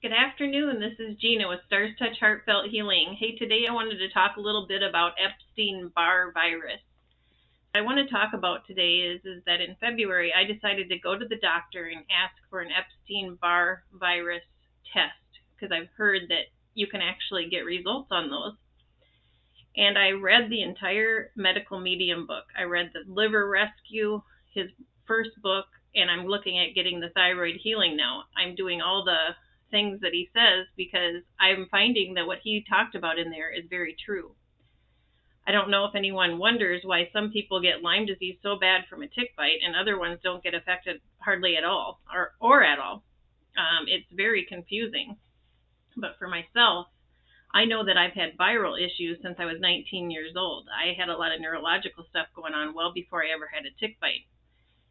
Good afternoon. This is Gina with Stars Touch Heartfelt Healing. Hey, today I wanted to talk a little bit about Epstein-Barr virus. What I want to talk about today is that in February I decided to go to the doctor and ask for an Epstein-Barr virus test because I've heard that you can actually get results on those. And I read the entire medical medium book. I read the liver rescue, his first book, and I'm looking at getting the thyroid healing now. I'm doing all the things that he says because I'm finding that what he talked about in there is very true. I don't know if anyone wonders why some people get Lyme disease so bad from a tick bite and other ones don't get affected hardly at all or at all. It's very confusing. But for myself, I know that I've had viral issues since I was 19 years old. I had a lot of neurological stuff going on well before I ever had a tick bite.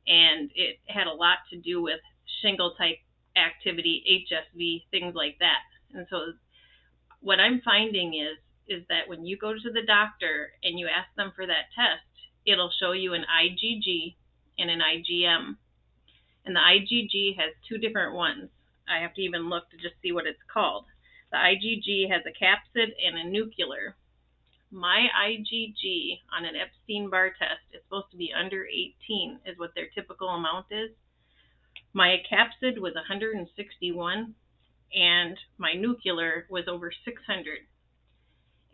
And it had a lot to do with shingle type activity, HSV, things like that. And so what I'm finding is that when you go to the doctor and you ask them for that test, it'll show you an IgG and an IgM. And the IgG has two different ones. I have to even look to just see what it's called. The IgG has a capsid and a nuclear. My IgG on an Epstein-Barr test is supposed to be under 18, is what their typical amount is. My capsid was 161, and my nuclear was over 600.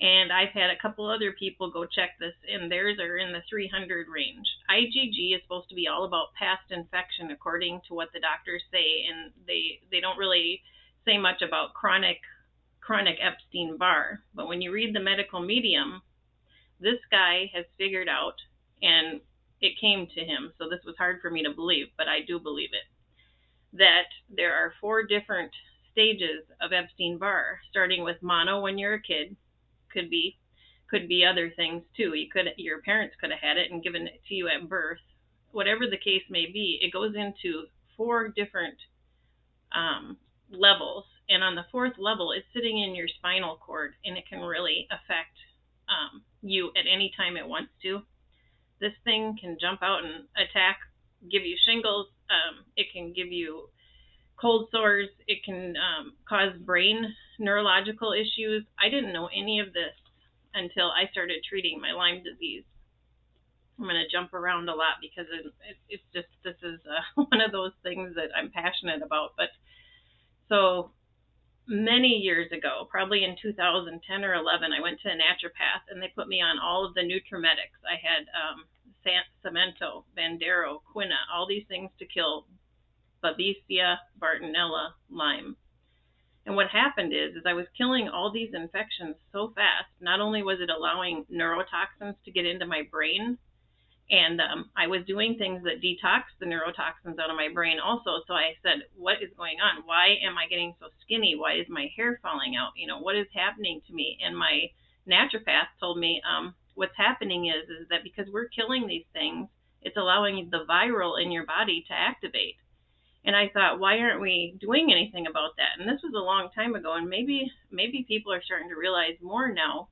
And I've had a couple other people go check this, and theirs are in the 300 range. IgG is supposed to be all about past infection, according to what the doctors say, and they don't really say much about chronic Epstein-Barr. But when you read the medical medium, this guy has figured out, and it came to him, so this was hard for me to believe, but I do believe it, that there are 4 different stages of Epstein-Barr, starting with mono when you're a kid, could be other things too. Your parents could have had it and given it to you at birth. Whatever the case may be, it goes into 4 different levels, and on the 4th level, it's sitting in your spinal cord, and it can really affect you at any time it wants to. This thing can jump out and attack, give you shingles. It can give you cold sores. It can cause brain neurological issues. I didn't know any of this until I started treating my Lyme disease. I'm going to jump around a lot because it's just, this is one of those things that I'm passionate about. But so many years ago, probably in 2010 or 11, I went to a naturopath and they put me on all of the nutrimetics. I had Cemento, Bandero, Quina, all these things to kill Babesia, Bartonella, Lyme. And what happened is I was killing all these infections so fast. Not only was it allowing neurotoxins to get into my brain, and I was doing things that detox the neurotoxins out of my brain also. So I said, what is going on? Why am I getting so skinny? Why is my hair falling out? What is happening to me? And my naturopath told me what's happening is that because we're killing these things, it's allowing the viral in your body to activate. And I thought, why aren't we doing anything about that? And this was a long time ago, and maybe people are starting to realize more now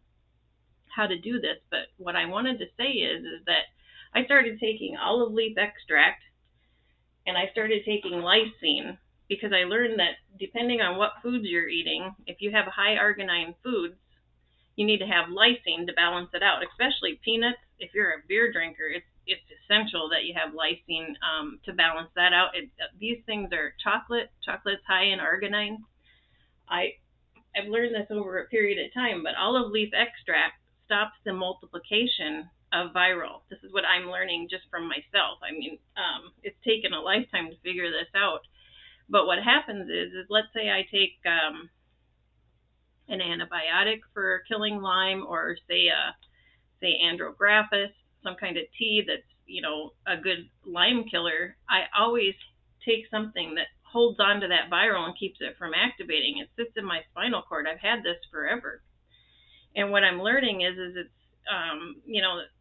how to do this. But what I wanted to say is that I started taking olive leaf extract, and I started taking lysine, because I learned that depending on what foods you're eating, if you have high arginine foods, you need to have lysine to balance it out, especially peanuts. If you're a beer drinker, it's essential that you have lysine to balance that out. These things are chocolate's high in arginine. I've learned this over a period of time, but olive leaf extract stops the multiplication of viral. This is what I'm learning just from myself. I mean, it's taken a lifetime to figure this out. But what happens is let's say I take an antibiotic for killing Lyme, or say andrographis, some kind of tea that's a good Lyme killer. I always take something that holds on to that viral and keeps it from activating. It sits in my spinal cord. I've had this forever. And what I'm learning is it's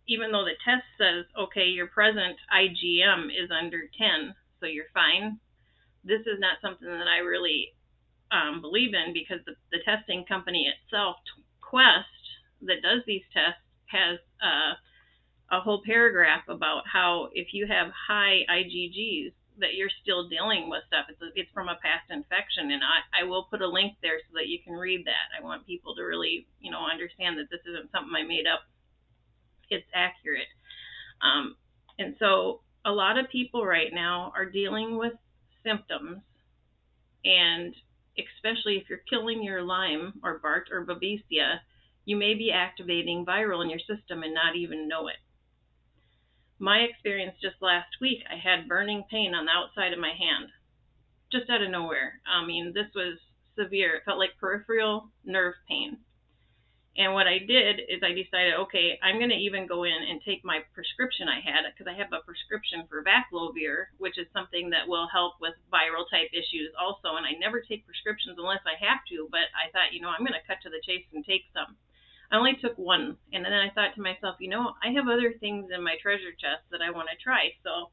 even though the test says, okay, your present IgM is under 10, so you're fine, this is not something that I really believe in, because the testing company itself, Quest, that does these tests, has a whole paragraph about how if you have high IgGs, that you're still dealing with stuff. It's from a past infection, and I will put a link there so that you can read that. I want people to really, understand that this isn't something I made up. It's accurate. And so a lot of people right now are dealing with symptoms, and especially if you're killing your Lyme or Bart or Babesia, you may be activating viral in your system and not even know it. My experience just last week, I had burning pain on the outside of my hand, just out of nowhere. I mean, this was severe. It felt like peripheral nerve pain. And what I did is I decided, okay, I'm going to even go in and take my prescription I had, because I have a prescription for Baclovir, which is something that will help with viral type issues also. And I never take prescriptions unless I have to, but I thought, I'm going to cut to the chase and take some. I only took one, and then I thought to myself, I have other things in my treasure chest that I want to try. So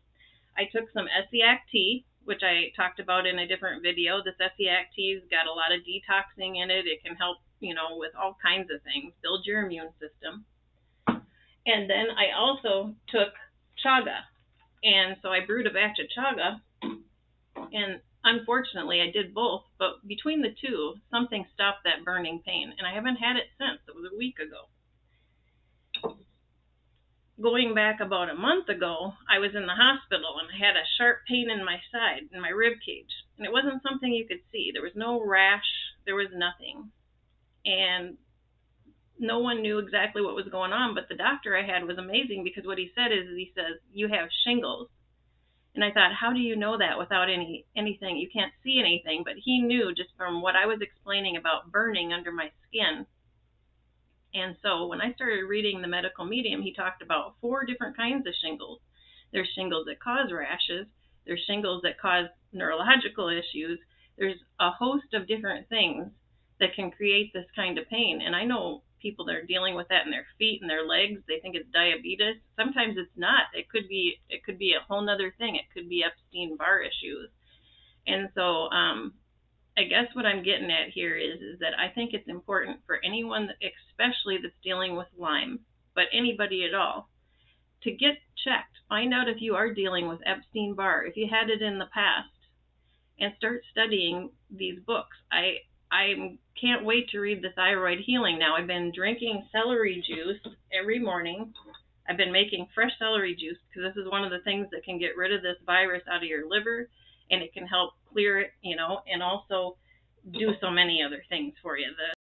I took some Essiac Tea, which I talked about in a different video. This Essiac Tea's got a lot of detoxing in it. It can help, with all kinds of things, build your immune system. And then I also took chaga. And so I brewed a batch of chaga, and unfortunately I did both, but between the two, something stopped that burning pain, and I haven't had it since. It was a week ago. Going back about a month ago, I was in the hospital, and I had a sharp pain in my side, in my rib cage, and it wasn't something you could see. There was no rash, there was nothing, and no one knew exactly what was going on, but the doctor I had was amazing, because what he said is, he says, you have shingles. And I thought, how do you know that without anything? You can't see anything, but he knew just from what I was explaining about burning under my skin. And so when I started reading the medical medium, he talked about 4 different kinds of shingles. There's shingles that cause rashes. There's shingles that cause neurological issues. There's a host of different things that can create this kind of pain. And I know people that are dealing with that in their feet and their legs. They think it's diabetes. Sometimes it's not. It could be a whole nother thing. It could be Epstein-Barr issues. And so I guess what I'm getting at here is that I think it's important for anyone, especially that's dealing with Lyme, but anybody at all, to get checked. Find out if you are dealing with Epstein-Barr, if you had it in the past, and start studying these books. I can't wait to read the thyroid healing now. I've been drinking celery juice every morning. I've been making fresh celery juice, because this is one of the things that can get rid of this virus out of your liver, and it can help clear it, and also do so many other things for you.